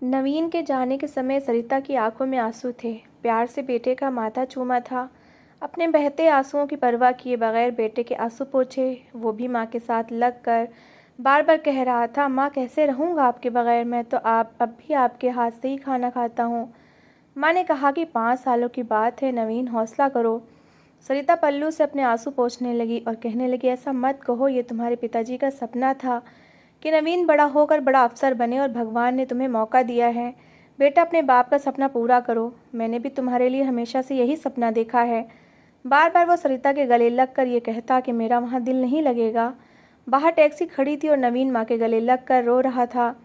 नवीन के जाने के समय सरिता की आंखों में आंसू थे। प्यार से बेटे का माथा चूमा था। अपने बहते आंसुओं की परवाह किए बगैर बेटे के आंसू पोंछे। वो भी माँ के साथ लग कर बार बार कह रहा था, माँ कैसे रहूँगा आपके बगैर, मैं तो आप अब भी आपके हाथ से ही खाना खाता हूँ। माँ ने कहा कि 5 सालों की बात है नवीन, हौसला करो। सरिता पल्लू से अपने आंसू पोंछने लगी और कहने लगी, ऐसा मत कहो, ये तुम्हारे पिताजी का सपना था कि नवीन बड़ा होकर बड़ा अफसर बने और भगवान ने तुम्हें मौका दिया है। बेटा, अपने बाप का सपना पूरा करो। मैंने भी तुम्हारे लिए हमेशा से यही सपना देखा है। बार बार वो सरिता के गले लग कर ये कहता कि मेरा वहाँ दिल नहीं लगेगा। बाहर टैक्सी खड़ी थी और नवीन माँ के गले लग कर रो रहा था।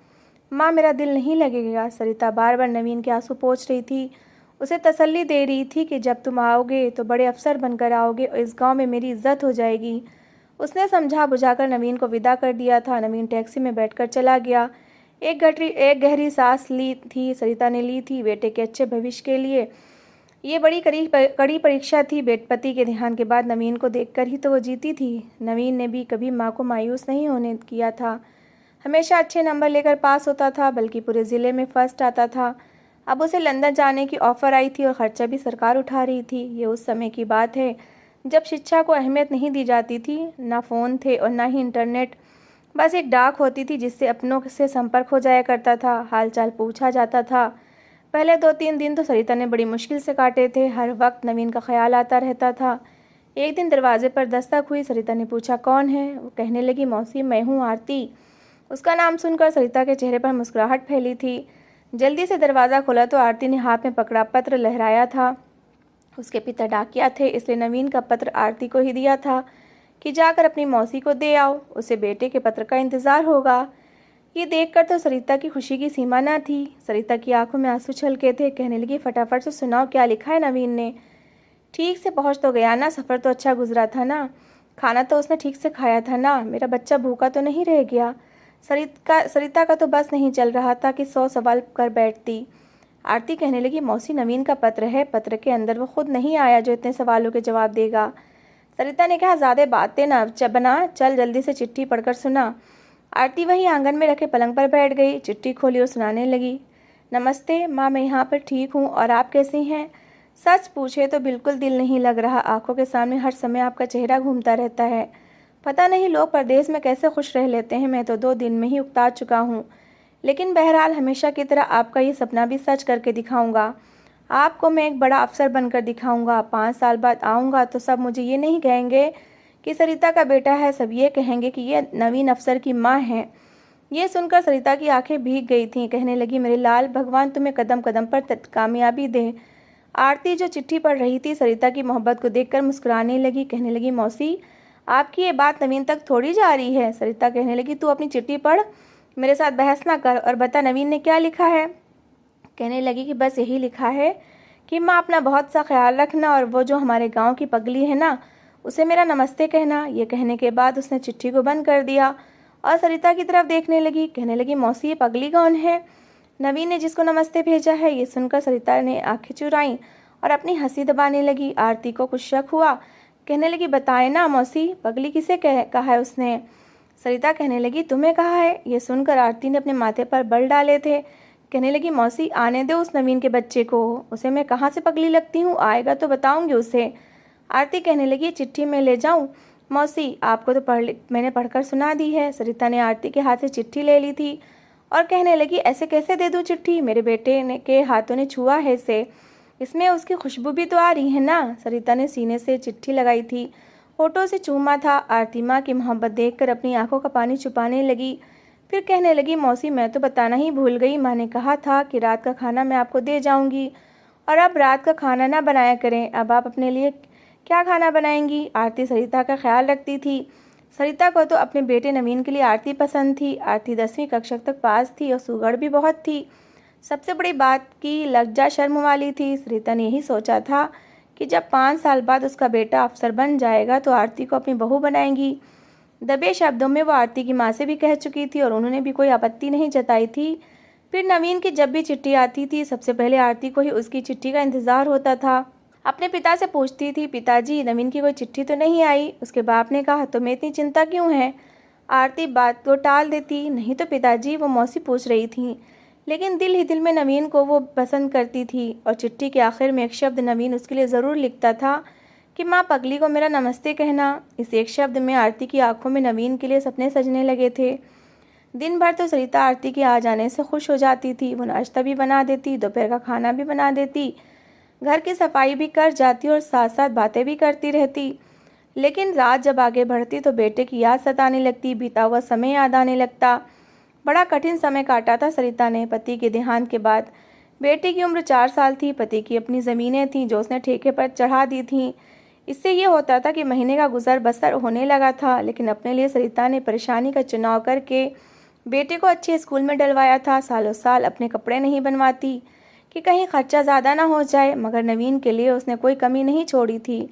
माँ, मेरा दिल नहीं लगेगा। सरिता बार बार नवीन के आंसू पोंछ रही थी, उसे तसल्ली दे रही थी कि जब तुम आओगे तो बड़े अफसर बनकर आओगे और इस गांव में मेरी इज्जत हो जाएगी। उसने समझा बुझाकर नवीन को विदा कर दिया था। नवीन टैक्सी में बैठकर चला गया। एक गहरी सांस ली थी सरिता ने, ली थी बेटे के अच्छे भविष्य के लिए। ये बड़ी कड़ी परीक्षा थी। बेटपति के ध्यान के बाद नवीन को देखकर ही तो वो जीती थी। नवीन ने भी कभी माँ को मायूस नहीं होने किया था। हमेशा अच्छे नंबर लेकर पास होता था, बल्कि पूरे ज़िले में फर्स्ट आता था। अब उसे लंदन जाने की ऑफ़र आई थी और ख़र्चा भी सरकार उठा रही थी। ये उस समय की बात है जब शिक्षा को अहमियत नहीं दी जाती थी। ना फ़ोन थे और ना ही इंटरनेट। बस एक डाक होती थी जिससे अपनों से संपर्क हो जाया करता था, हालचाल पूछा जाता था। पहले 2-3 दिन तो सरिता ने बड़ी मुश्किल से काटे थे। हर वक्त नवीन का ख्याल आता रहता था। एक दिन दरवाजे पर दस्तक हुई। सरिता ने पूछा, कौन है? वो कहने लगी, मौसी मैं हूँ, आरती। उसका नाम सुनकर सरिता के चेहरे पर मुस्कुराहट फैली थी। जल्दी से दरवाज़ा खोला तो आरती ने हाथ में पकड़ा पत्र लहराया था। उसके पिता डाकिया थे, इसलिए नवीन का पत्र आरती को ही दिया था कि जाकर अपनी मौसी को दे आओ, उसे बेटे के पत्र का इंतज़ार होगा। ये देखकर तो सरिता की खुशी की सीमा न थी। सरिता की आंखों में आंसू छलके थे। कहने लगी, फटाफट से सुनाओ, क्या लिखा है नवीन ने? ठीक से पहुंच तो गया ना? सफ़र तो अच्छा गुजरा था ना? खाना तो उसने ठीक से खाया था ना? मेरा बच्चा भूखा तो नहीं रह गया? सरिता का तो बस नहीं चल रहा था कि 100 सवाल कर बैठती। आरती कहने लगी, मौसी नवीन का पत्र है, पत्र के अंदर वो खुद नहीं आया जो इतने सवालों के जवाब देगा। सरिता ने कहा, ज़्यादा बातें ना बना, चल जल्दी से चिट्ठी पढ़कर सुना। आरती वहीं आंगन में रखे पलंग पर बैठ गई, चिट्ठी खोली और सुनाने लगी। नमस्ते माँ, मैं यहाँ पर ठीक हूँ, और आप कैसी हैं? सच पूछे तो बिल्कुल दिल नहीं लग रहा। आंखों के सामने हर समय आपका चेहरा घूमता रहता है। पता नहीं लोग परदेश में कैसे खुश रह लेते हैं, मैं तो 2 दिन में ही उकता चुका हूँ। लेकिन बहरहाल हमेशा की तरह आपका ये सपना भी सच करके दिखाऊंगा। आपको मैं एक बड़ा अफसर बनकर दिखाऊंगा। 5 साल बाद आऊँगा तो सब मुझे ये नहीं कहेंगे कि सरिता का बेटा है, सब ये कहेंगे कि ये नवीन अफसर की माँ है। ये सुनकर सरिता की आंखें भीग गई थीं। कहने लगी, मेरे लाल, भगवान तुम्हें कदम कदम पर कामयाबी दे। आरती जो चिट्ठी पढ़ रही थी सरिता की मोहब्बत को देखकर मुस्कुराने लगी। कहने लगी, मौसी आपकी ये बात नवीन तक थोड़ी जा रही है। सरिता कहने लगी, तू अपनी चिट्ठी पढ़, मेरे साथ बहस ना कर, और बता नवीन ने क्या लिखा है? कहने लगी कि बस यही लिखा है कि माँ अपना बहुत सा ख्याल रखना, और वो जो हमारे गांव की पगली है ना, उसे मेरा नमस्ते कहना। ये कहने के बाद उसने चिट्ठी को बंद कर दिया और सरिता की तरफ देखने लगी। कहने लगी, मौसी ये पगली कौन है? नवीन ने जिसको नमस्ते भेजा है। ये सुनकर सरिता ने आंखें चुराईं और अपनी हंसी दबाने लगी। आरती को कुछ शक हुआ। कहने लगी, बताए ना मौसी, पगली किसे कहा है उसने? सरिता कहने लगी, तुम्हें कहा है? ये सुनकर आरती ने अपने माथे पर बल डाले थे। कहने लगी, मौसी आने दो उस नवीन के बच्चे को, उसे मैं कहाँ से पगली लगती हूँ, आएगा तो बताऊंगी उसे। आरती कहने लगी, चिट्ठी में ले जाऊँ? मौसी आपको तो मैंने पढ़कर सुना दी है। सरिता ने आरती के हाथ से चिट्ठी ले ली थी और कहने लगी, ऐसे कैसे दे दूँ चिट्ठी? मेरे बेटे ने के हाथों ने छुआ है इसे, इसमें उसकी खुशबू भी तो आ रही है ना। सरिता ने सीने से चिट्ठी लगाई थी, होठों से चूमा था। आरती माँ की मोहब्बत देखकर अपनी आंखों का पानी छुपाने लगी। फिर कहने लगी, मौसी मैं तो बताना ही भूल गई, माँ ने कहा था कि रात का खाना मैं आपको दे जाऊंगी, और अब रात का खाना ना बनाया करें। अब आप अपने लिए क्या खाना बनाएंगी? आरती सरिता का ख्याल रखती थी। सरिता को तो अपने बेटे नवीन के लिए आरती पसंद थी। आरती 10वीं कक्षा तक पास थी और सुगड़ भी बहुत थी। सबसे बड़ी बात की लज्जा शर्म वाली थी। सरिता ने यही सोचा था कि जब 5 साल बाद उसका बेटा अफसर बन जाएगा तो आरती को अपनी बहू बनाएंगी। दबे शब्दों में वो आरती की माँ से भी कह चुकी थी और उन्होंने भी कोई आपत्ति नहीं जताई थी। फिर नवीन की जब भी चिट्ठी आती थी सबसे पहले आरती को ही उसकी चिट्ठी का इंतज़ार होता था। अपने पिता से पूछती थी, पिताजी नवीन की कोई चिट्ठी तो नहीं आई? उसके बाप ने कहा, तुम्हें इतनी चिंता क्यों है? आरती बात को टाल देती, नहीं तो पिताजी वो मौसी पूछ रही थी। लेकिन दिल ही दिल में नवीन को वो पसंद करती थी और चिट्ठी के आखिर में एक शब्द नवीन उसके लिए ज़रूर लिखता था कि माँ पगली को मेरा नमस्ते कहना। इस एक शब्द में आरती की आंखों में नवीन के लिए सपने सजने लगे थे। दिन भर तो सरिता आरती के आ जाने से खुश हो जाती थी। वो नाश्ता भी बना देती, दोपहर का खाना भी बना देती, घर की सफाई भी कर जाती और साथ साथ बातें भी करती रहती। लेकिन रात जब आगे बढ़ती तो बेटे की याद सताने लगती, बीता हुआ समय याद आने लगता। बड़ा कठिन समय काटा था सरिता ने पति के देहांत के बाद। बेटे की उम्र 4 साल थी, पति की अपनी ज़मीनें थीं जो उसने ठेके पर चढ़ा दी थीं। इससे ये होता था कि महीने का गुजर बसर होने लगा था। लेकिन अपने लिए सरिता ने परेशानी का चुनाव करके बेटे को अच्छे स्कूल में डलवाया था। सालों साल अपने कपड़े नहीं बनवाती कि कहीं खर्चा ज़्यादा ना हो जाए, मगर नवीन के लिए उसने कोई कमी नहीं छोड़ी थी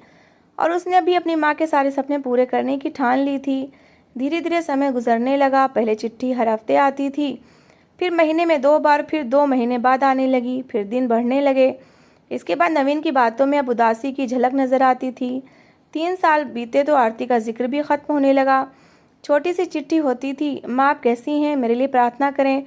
और उसने भी अपनी माँ के सारे सपने पूरे करने की ठान ली थी। धीरे धीरे समय गुजरने लगा। पहले चिट्ठी हर हफ्ते आती थी, फिर महीने में 2 बार, फिर 2 महीने बाद आने लगी, फिर दिन बढ़ने लगे। इसके बाद नवीन की बातों में अब उदासी की झलक नजर आती थी। 3 साल बीते तो आरती का जिक्र भी खत्म होने लगा। छोटी सी चिट्ठी होती थी, माँ आप कैसी हैं, मेरे लिए प्रार्थना करें,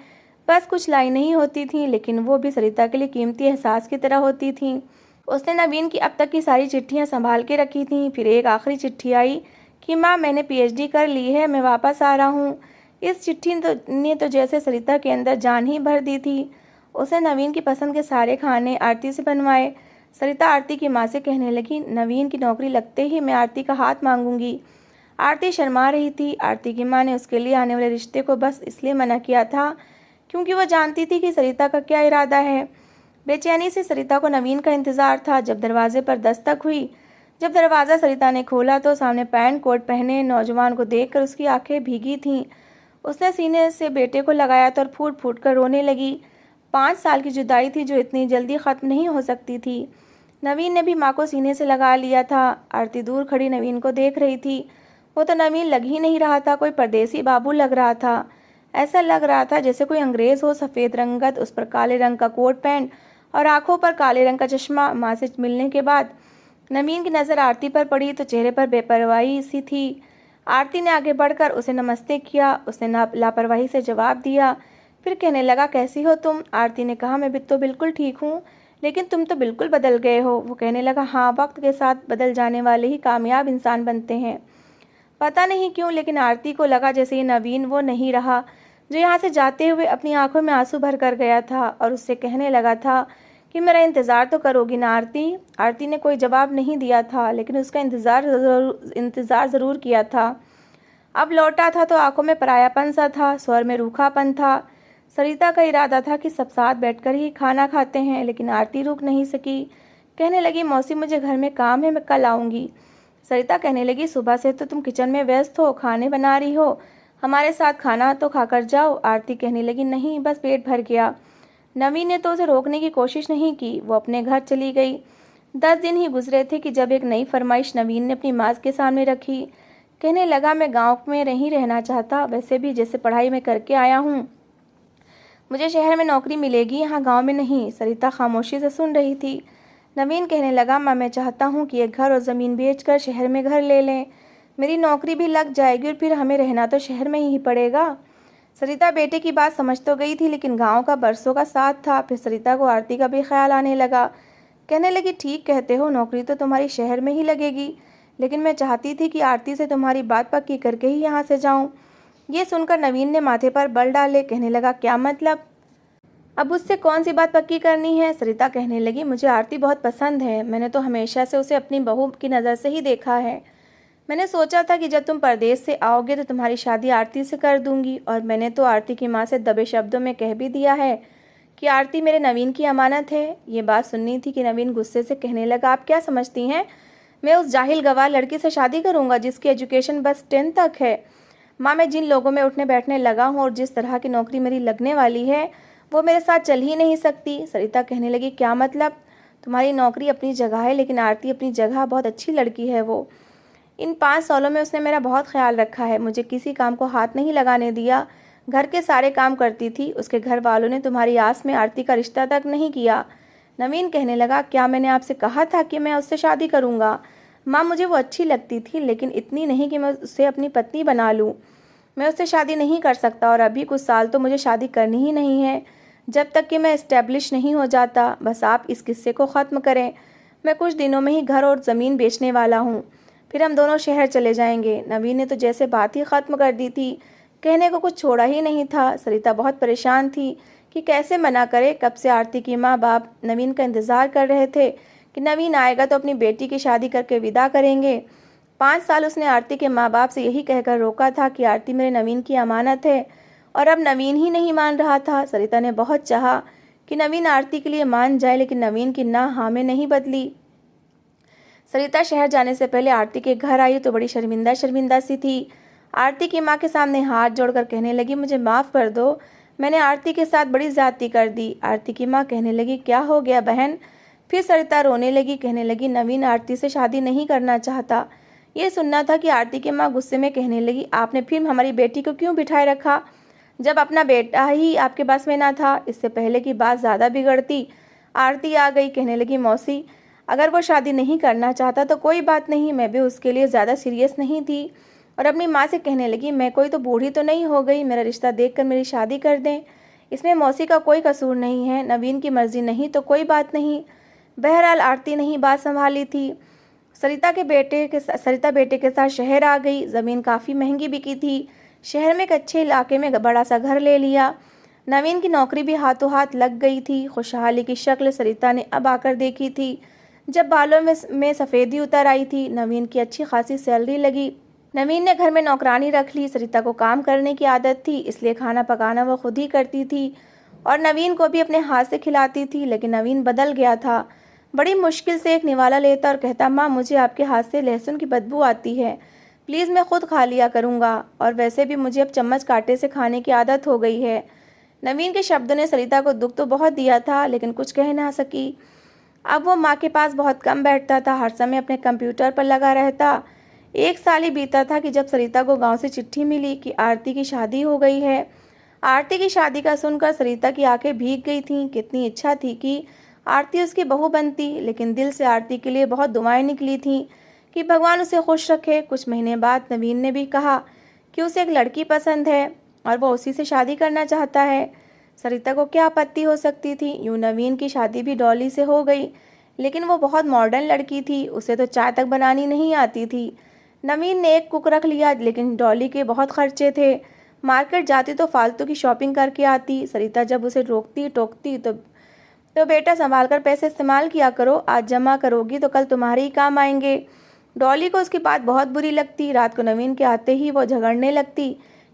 बस कुछ लाइनें ही होती थीं, लेकिन वो भी सरिता के लिए कीमती एहसास की तरह होती थीं। उसने नवीन की अब तक की सारी चिट्ठियाँ संभाल के रखी थीं। फिर एक आखिरी चिट्ठी आई कि माँ मैंने पीएचडी कर ली है, मैं वापस आ रहा हूँ। इस चिट्ठी ने तो जैसे सरिता के अंदर जान ही भर दी थी। उसने नवीन की पसंद के सारे खाने आरती से बनवाए। सरिता आरती की माँ से कहने लगी, नवीन की नौकरी लगते ही मैं आरती का हाथ मांगूंगी। आरती शर्मा रही थी। आरती की माँ ने उसके लिए आने वाले रिश्ते को बस इसलिए मना किया था क्योंकि वो जानती थी कि सरिता का क्या इरादा है। बेचैनी से सरिता को नवीन का इंतजार था। जब दरवाजे पर दस्तक हुई, जब दरवाज़ा सरिता ने खोला तो सामने पैंट कोट पहने नौजवान को देखकर उसकी आंखें भीगी थीं। उसने सीने से बेटे को लगाया तो फूट फूट कर रोने लगी। 5 साल की जुदाई थी जो इतनी जल्दी ख़त्म नहीं हो सकती थी। नवीन ने भी माँ को सीने से लगा लिया था। आरती दूर खड़ी नवीन को देख रही थी। वो तो नवीन लग ही नहीं रहा था, कोई परदेसी बाबू लग रहा था। ऐसा लग रहा था जैसे कोई अंग्रेज़ हो। सफ़ेद रंगत, उस पर काले रंग का कोट पैंट और आंखों पर काले रंग का चश्मा। माँ से मिलने के बाद नवीन की नज़र आरती पर पड़ी तो चेहरे पर बेपरवाही सी थी। आरती ने आगे बढ़कर उसे नमस्ते किया। उसने लापरवाही से जवाब दिया, फिर कहने लगा, कैसी हो तुम? आरती ने कहा, मैं भी तो बिल्कुल ठीक हूँ, लेकिन तुम तो बिल्कुल बदल गए हो। वो कहने लगा, हाँ, वक्त के साथ बदल जाने वाले ही कामयाब इंसान बनते हैं। पता नहीं क्यों, लेकिन आरती को लगा जैसे ये नवीन वो नहीं रहा जो यहाँ से जाते हुए अपनी आंखों में आंसू भर कर गया था और उससे कहने लगा था कि मेरा इंतज़ार तो करोगी ना आरती। आरती ने कोई जवाब नहीं दिया था, लेकिन उसका इंतज़ार ज़रूर किया था। अब लौटा था तो आंखों में परायापन सा था, स्वर में रूखापन था। सरिता का इरादा था कि सब साथ बैठकर ही खाना खाते हैं, लेकिन आरती रुक नहीं सकी। कहने लगी, मौसी मुझे घर में काम है, मैं कल आऊँगी। सरिता कहने लगी, सुबह से तो तुम किचन में व्यस्त हो, खाने बना रही हो, हमारे साथ खाना तो खाकर जाओ। आरती कहने लगी, नहीं, बस पेट भर गया। नवीन ने तो उसे रोकने की कोशिश नहीं की, वो अपने घर चली गई। 10 दिन ही गुजरे थे कि जब एक नई फरमाइश नवीन ने अपनी माँ के सामने रखी। कहने लगा, मैं गांव में नहीं रहना चाहता, वैसे भी जैसे पढ़ाई मैं करके आया हूँ मुझे शहर में नौकरी मिलेगी, यहाँ गांव में नहीं। सरिता खामोशी से सुन रही थी। नवीन कहने लगा, माँ मैं चाहता हूँ कि एक घर और ज़मीन बेचकर शहर में घर ले लें, मेरी नौकरी भी लग जाएगी और फिर हमें रहना तो शहर में ही पड़ेगा। सरिता बेटे की बात समझ तो गई थी, लेकिन गांव का बरसों का साथ था। फिर सरिता को आरती का भी ख्याल आने लगा। कहने लगी, ठीक कहते हो, नौकरी तो तुम्हारी शहर में ही लगेगी, लेकिन मैं चाहती थी कि आरती से तुम्हारी बात पक्की करके ही यहाँ से जाऊँ। ये सुनकर नवीन ने माथे पर बल डाले। कहने लगा, क्या मतलब? अब उससे कौन सी बात पक्की करनी है? सरिता कहने लगी, मुझे आरती बहुत पसंद है, मैंने तो हमेशा से उसे अपनी बहू की नज़र से ही देखा है। मैंने सोचा था कि जब तुम परदेश से आओगे तो तुम्हारी शादी आरती से कर दूंगी, और मैंने तो आरती की माँ से दबे शब्दों में कह भी दिया है कि आरती मेरे नवीन की अमानत है। ये बात सुननी थी कि नवीन गुस्से से कहने लगा, आप क्या समझती हैं मैं उस जाहिल गवार लड़की से शादी करूंगा जिसकी एजुकेशन बस 10 तक है? माँ, मैं जिन लोगों में उठने बैठने लगा हूँ और जिस तरह की नौकरी मेरी लगने वाली है वो मेरे साथ चल ही नहीं सकती। सरिता कहने लगी, क्या मतलब? तुम्हारी नौकरी अपनी जगह है, लेकिन आरती अपनी जगह, बहुत अच्छी लड़की है वो। इन 5 सालों में उसने मेरा बहुत ख्याल रखा है, मुझे किसी काम को हाथ नहीं लगाने दिया, घर के सारे काम करती थी। उसके घर वालों ने तुम्हारी आस में आरती का रिश्ता तक नहीं किया। नवीन कहने लगा, क्या मैंने आपसे कहा था कि मैं उससे शादी करूंगा? माँ, मुझे वो अच्छी लगती थी, लेकिन इतनी नहीं कि मैं उससे अपनी पत्नी बना लूँ। मैं उससे शादी नहीं कर सकता और अभी कुछ साल तो मुझे शादी करनी ही नहीं है। जब तक कि मैं इस्टेब्लिश नहीं हो जाता। बस आप इस किस्से को ख़त्म करें। मैं कुछ दिनों में ही घर और ज़मीन बेचने वाला हूँ, फिर हम दोनों शहर चले जाएंगे। नवीन ने तो जैसे बात ही ख़त्म कर दी थी, कहने को कुछ छोड़ा ही नहीं था। सरिता बहुत परेशान थी कि कैसे मना करे। कब से आरती की माँ बाप नवीन का इंतज़ार कर रहे थे कि नवीन आएगा तो अपनी बेटी की शादी करके विदा करेंगे। 5 साल उसने आरती के माँ बाप से यही कहकर रोका था कि आरती मेरे नवीन की अमानत है, और अब नवीन ही नहीं मान रहा था। सरिता ने बहुत चाहा कि नवीन आरती के लिए मान जाए, लेकिन नवीन की ना हाँ में नहीं बदली। सरिता शहर जाने से पहले आरती के घर आई तो बड़ी शर्मिंदा शर्मिंदा सी थी। आरती की माँ के सामने हाथ जोड़कर कहने लगी, मुझे माफ़ कर दो, मैंने आरती के साथ बड़ी ज्यादती कर दी। आरती की माँ कहने लगी, क्या हो गया बहन? फिर सरिता रोने लगी, कहने लगी, नवीन आरती से शादी नहीं करना चाहता। ये सुनना था कि आरती की माँ गुस्से में कहने लगी, आपने फिर हमारी बेटी को क्यों बिठाए रखा जब अपना बेटा ही आपके पास में ना था? इससे पहले की बात ज़्यादा बिगड़ती। आरती आ गई, कहने लगी, मौसी अगर वो शादी नहीं करना चाहता तो कोई बात नहीं, मैं भी उसके लिए ज़्यादा सीरियस नहीं थी। और अपनी माँ से कहने लगी, मैं कोई तो बूढ़ी तो नहीं हो गई, मेरा रिश्ता देखकर मेरी शादी कर दें। इसमें मौसी का कोई कसूर नहीं है, नवीन की मर्जी नहीं तो कोई बात नहीं। बहरहाल आरती ने ही बात संभाली थी। सरिता बेटे के साथ शहर आ गई। ज़मीन काफ़ी महंगी बिकी थी। शहर में एक अच्छे इलाके में बड़ा सा घर ले लिया। नवीन की नौकरी भी हाथों हाथ लग गई थी। खुशहाली की शक्ल सरिता ने अब आकर देखी थी, जब बालों में सफ़ेदी उतर आई थी। नवीन की अच्छी खासी सैलरी लगी। नवीन ने घर में नौकरानी रख ली। सरिता को काम करने की आदत थी, इसलिए खाना पकाना वो खुद ही करती थी और नवीन को भी अपने हाथ से खिलाती थी। लेकिन नवीन बदल गया था। बड़ी मुश्किल से एक निवाला लेता और कहता, माँ मुझे आपके हाथ से लहसुन की बदबू आती है, प्लीज़ मैं खुद खा लिया करूँगा, और वैसे भी मुझे अब चम्मच कांटे से खाने की आदत हो गई है। नवीन के शब्दों ने सरिता को दुख तो बहुत दिया था, लेकिन कुछ कह ना सकी। अब वो माँ के पास बहुत कम बैठता था, हर समय अपने कंप्यूटर पर लगा रहता। 1 साल ही बीता था कि जब सरिता को गांव से चिट्ठी मिली कि आरती की शादी हो गई है। आरती की शादी का सुनकर सरिता की आंखें भीग गई थीं। कितनी इच्छा थी कि आरती उसकी बहू बनती, लेकिन दिल से आरती के लिए बहुत दुआएं निकली थीं कि भगवान उसे खुश रखे। कुछ महीने बाद नवीन ने भी कहा कि उसे एक लड़की पसंद है और वो उसी से शादी करना चाहता है। सरिता को क्या आपत्ति हो सकती थी? यूँ नवीन की शादी भी डॉली से हो गई, लेकिन वो बहुत मॉडर्न लड़की थी, उसे तो चाय तक बनानी नहीं आती थी। नवीन ने एक कुक रख लिया, लेकिन डॉली के बहुत खर्चे थे। मार्केट जाती तो फालतू की शॉपिंग करके आती। सरिता जब उसे रोकती टोकती तो बेटा संभाल कर पैसे इस्तेमाल किया करो, आज जमा करोगी तो कल तुम्हारे ही काम आएंगे। डॉली को उसकी बात बहुत बुरी लगती। रात को नवीन के आते ही वो झगड़ने लगती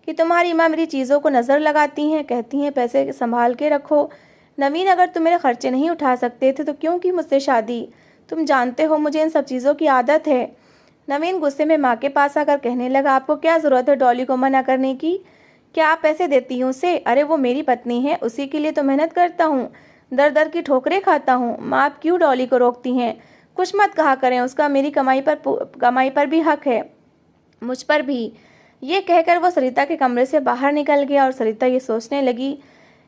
कि तुम्हारी माँ मेरी चीज़ों को नज़र लगाती हैं, कहती हैं पैसे संभाल के रखो। नवीन अगर तुम मेरे खर्चे नहीं उठा सकते थे तो क्यों की मुझसे शादी? तुम जानते हो मुझे इन सब चीज़ों की आदत है। नवीन गुस्से में माँ के पास आकर कहने लगा, आपको क्या ज़रूरत है डॉली को मना करने की? क्या आप पैसे देती हैं उसे? अरे वो मेरी पत्नी है, उसी के लिए तो मेहनत करता हूँ, दर दर की ठोकरें खाता हूँ। माँ आप क्यों डॉली को रोकती हैं? कुछ मत कहा करें, उसका मेरी कमाई पर भी हक है, मुझ पर भी। ये कहकर वो सरिता के कमरे से बाहर निकल गया और सरिता ये सोचने लगी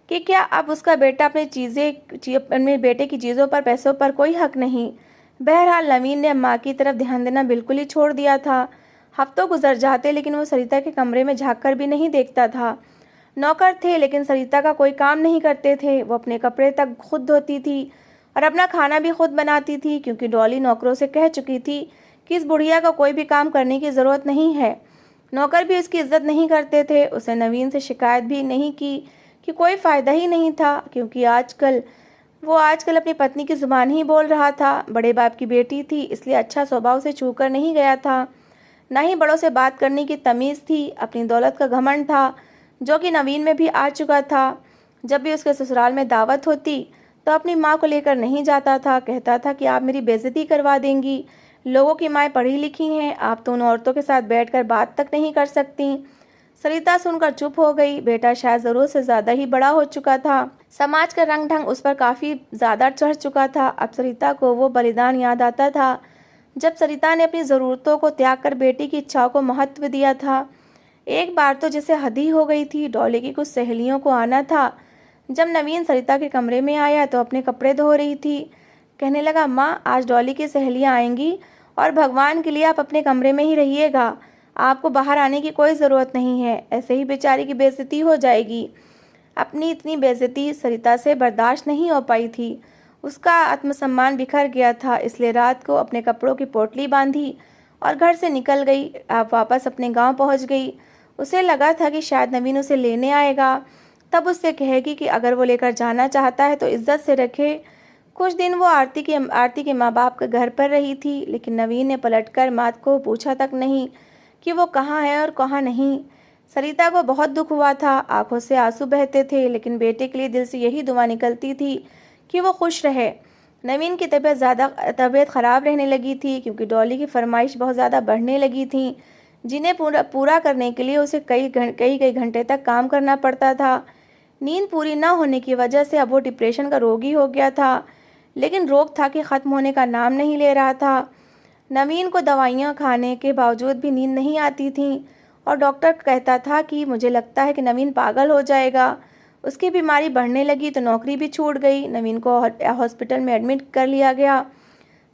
कि क्या अब उसका बेटा अपने बेटे की चीज़ों पर, पैसों पर कोई हक नहीं। बहरहाल नवीन ने माँ की तरफ ध्यान देना बिल्कुल ही छोड़ दिया था। हफ्तों गुजर जाते, लेकिन वो सरिता के कमरे में झाँक कर भी नहीं देखता था। नौकर थे, लेकिन सरिता का कोई काम नहीं करते थे। वो अपने कपड़े तक खुद धोती थी और अपना खाना भी खुद बनाती थी, क्योंकि डॉली नौकरों से कह चुकी थी कि इस बुढ़िया को कोई भी काम करने की ज़रूरत नहीं है। नौकर भी उसकी इज्जत नहीं करते थे। उसे नवीन से शिकायत भी नहीं की कि कोई फ़ायदा ही नहीं था, क्योंकि आजकल अपनी पत्नी की ज़ुबान ही बोल रहा था। बड़े बाप की बेटी थी, इसलिए अच्छा स्वभाव से छू कर नहीं गया था। ना ही बड़ों से बात करने की तमीज़ थी। अपनी दौलत का घमंड था, जो कि नवीन में भी आ चुका था। जब भी उसके ससुराल में दावत होती तो अपनी माँ को लेकर नहीं जाता था। कहता था कि आप मेरी बेइज्जती करवा देंगी, लोगों की माएँ पढ़ी लिखी हैं, आप तो उन औरतों के साथ बैठकर बात तक नहीं कर सकती। सरिता सुनकर चुप हो गई। बेटा शायद ज़रूरत से ज़्यादा ही बड़ा हो चुका था। समाज का रंग ढंग उस पर काफ़ी ज़्यादा चढ़ चुका था। अब सरिता को वो बलिदान याद आता था जब सरिता ने अपनी ज़रूरतों को त्याग कर बेटी की इच्छाओं को महत्व दिया था। एक बार तो जैसे हद ही हो गई थी, डॉली की कुछ सहेलियों को आना था। जब नवीन सरिता के कमरे में आया तो अपने कपड़े धो रही थी। कहने लगा, माँ आज डॉली की सहेलियाँ आएंगी और भगवान के लिए आप अपने कमरे में ही रहिएगा, आपको बाहर आने की कोई ज़रूरत नहीं है, ऐसे ही बेचारी की बेइज्जती हो जाएगी। अपनी इतनी बेइज्जती सरिता से बर्दाश्त नहीं हो पाई थी। उसका आत्मसम्मान बिखर गया था, इसलिए रात को अपने कपड़ों की पोटली बांधी और घर से निकल गई। आप वापस अपने गांव पहुंच गई। उसे लगा था कि शायद नवीन उसे लेने आएगा, तब उससे कहेगी कि अगर वो लेकर जाना चाहता है तो इज्जत से रखे। कुछ दिन वो आरती के माँ बाप के घर पर रही थी, लेकिन नवीन ने पलटकर माँ को पूछा तक नहीं कि वो कहाँ है और कहाँ नहीं। सरिता को बहुत दुख हुआ था, आंखों से आंसू बहते थे, लेकिन बेटे के लिए दिल से यही दुआ निकलती थी कि वो खुश रहे। नवीन की तबीयत ख़राब रहने लगी थी क्योंकि डॉली की फरमाइश बहुत ज़्यादा बढ़ने लगी थी, जिन्हें पूरा करने के लिए उसे कई घंटे तक काम करना पड़ता था। नींद पूरी न होने की वजह से अब वो डिप्रेशन का रोगी हो गया था, लेकिन रोग था कि ख़त्म होने का नाम नहीं ले रहा था। नवीन को दवाइयाँ खाने के बावजूद भी नींद नहीं आती थी और डॉक्टर कहता था कि मुझे लगता है कि नवीन पागल हो जाएगा। उसकी बीमारी बढ़ने लगी तो नौकरी भी छूट गई। नवीन को हॉस्पिटल में एडमिट कर लिया गया।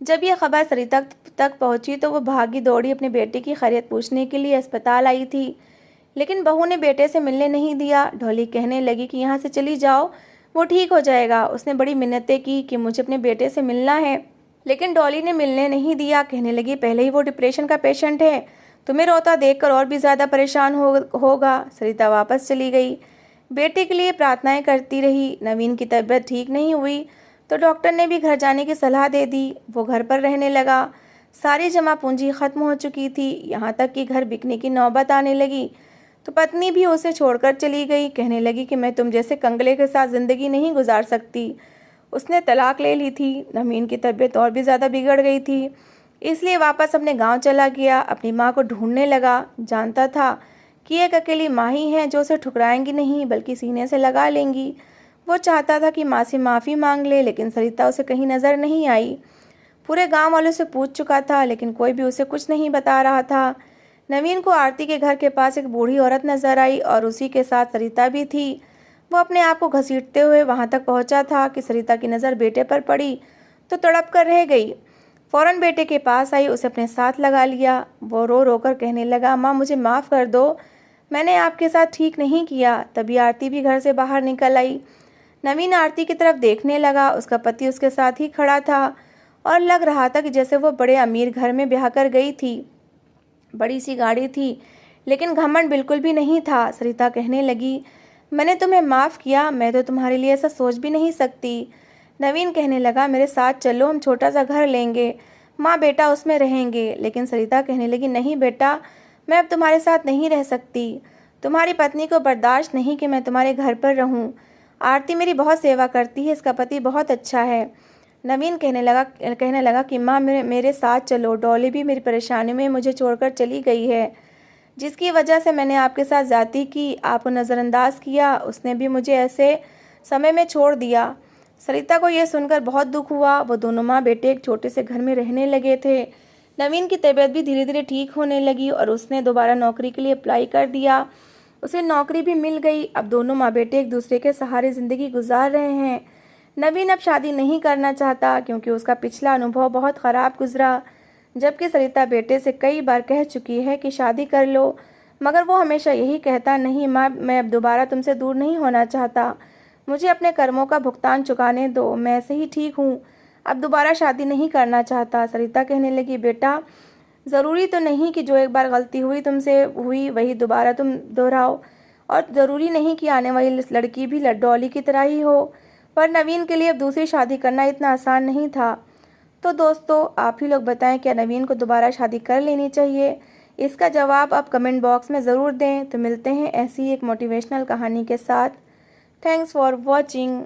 जब यह खबर सरिता तक पहुंची तो वो भागी दौड़ी अपने बेटे की खैरियत पूछने के लिए अस्पताल आई थी, लेकिन बहू ने बेटे से मिलने नहीं दिया। डॉली कहने लगी कि यहाँ से चली जाओ, वो ठीक हो जाएगा। उसने बड़ी मिन्नतें की कि मुझे अपने बेटे से मिलना है, लेकिन डॉली ने मिलने नहीं दिया। कहने लगी पहले ही वो डिप्रेशन का पेशेंट है, तुम्हें रोता देखकर और भी ज़्यादा परेशान होगा। सरिता वापस चली गई, बेटे के लिए प्रार्थनाएं करती रही। नवीन की तबीयत ठीक नहीं हुई तो डॉक्टर ने भी घर जाने की सलाह दे दी। वो घर पर रहने लगा। सारी जमा पूंजी खत्म हो चुकी थी, यहाँ तक कि घर बिकने की नौबत आने लगी तो पत्नी भी उसे छोड़कर चली गई। कहने लगी कि मैं तुम जैसे कंगले के साथ ज़िंदगी नहीं गुजार सकती। उसने तलाक ले ली थी। नवीन की तबीयत और भी ज़्यादा बिगड़ गई थी, इसलिए वापस अपने गांव चला गया। अपनी माँ को ढूंढने लगा। जानता था कि एक अकेली माँ ही है जो उसे ठुकराएंगी नहीं बल्कि सीने से लगा लेंगी। वो चाहता था कि माँ से माफ़ी मांग ले, लेकिन सरिता उसे कहीं नज़र नहीं आई। पूरे गांव वालों से पूछ चुका था, लेकिन कोई भी उसे कुछ नहीं बता रहा था। नवीन को आरती के घर के पास एक बूढ़ी औरत नजर आई और उसी के साथ सरिता भी थी। वो अपने आप को घसीटते हुए वहां तक पहुंचा था कि सरिता की नज़र बेटे पर पड़ी तो तड़प कर रह गई। फौरन बेटे के पास आई, उसे अपने साथ लगा लिया। वो रो रो कर कहने लगा, माँ मुझे माफ़ कर दो, मैंने आपके साथ ठीक नहीं किया। तभी आरती भी घर से बाहर निकल आई। नवीन आरती की तरफ देखने लगा। उसका पति उसके साथ ही खड़ा था और लग रहा था कि जैसे वो बड़े अमीर घर में ब्याह कर गई थी। बड़ी सी गाड़ी थी, लेकिन घमंड बिल्कुल भी नहीं था। सरिता कहने लगी, मैंने तुम्हें माफ़ किया, मैं तो तुम्हारे लिए ऐसा सोच भी नहीं सकती। नवीन कहने लगा, मेरे साथ चलो, हम छोटा सा घर लेंगे, माँ बेटा उसमें रहेंगे। लेकिन सरिता कहने लगी, नहीं बेटा, मैं अब तुम्हारे साथ नहीं रह सकती। तुम्हारी पत्नी को बर्दाश्त नहीं कि मैं तुम्हारे घर पर रहूं। आरती मेरी बहुत सेवा करती है, इसका पति बहुत अच्छा है। नवीन कहने लगा कि माँ मेरे साथ चलो, डॉली भी मेरी परेशानी में मुझे छोड़कर चली गई है, जिसकी वजह से मैंने आपके साथ ज़्यादती की, आपको नज़रअंदाज किया, उसने भी मुझे ऐसे समय में छोड़ दिया। सरिता को यह सुनकर बहुत दुख हुआ। वो दोनों माँ बेटे एक छोटे से घर में रहने लगे थे। नवीन की तबीयत भी धीरे धीरे ठीक होने लगी और उसने दोबारा नौकरी के लिए अप्लाई कर दिया। उसे नौकरी भी मिल गई। अब दोनों माँ बेटे एक दूसरे के सहारे ज़िंदगी गुजार रहे हैं। नवीन अब शादी नहीं करना चाहता क्योंकि उसका पिछला अनुभव बहुत ख़राब गुजरा, जबकि सरिता बेटे से कई बार कह चुकी है कि शादी कर लो, मगर वो हमेशा यही कहता, नहीं माँ, मैं अब दोबारा तुमसे दूर नहीं होना चाहता, मुझे अपने कर्मों का भुगतान चुकाने दो, मैं ऐसे ही ठीक हूँ, अब दोबारा शादी नहीं करना चाहता। सरिता कहने लगी, बेटा, ज़रूरी तो नहीं कि जो एक बार गलती हुई तुमसे हुई वही दोबारा तुम दोहराओ, और ज़रूरी नहीं कि आने वाली लड़की भी डॉली की तरह ही हो। पर नवीन के लिए अब दूसरी शादी करना इतना आसान नहीं था। तो दोस्तों, आप ही लोग बताएं, क्या नवीन को दोबारा शादी कर लेनी चाहिए? इसका जवाब आप कमेंट बॉक्स में ज़रूर दें। तो मिलते हैं ऐसी एक मोटिवेशनल कहानी के साथ। Thanks for watching.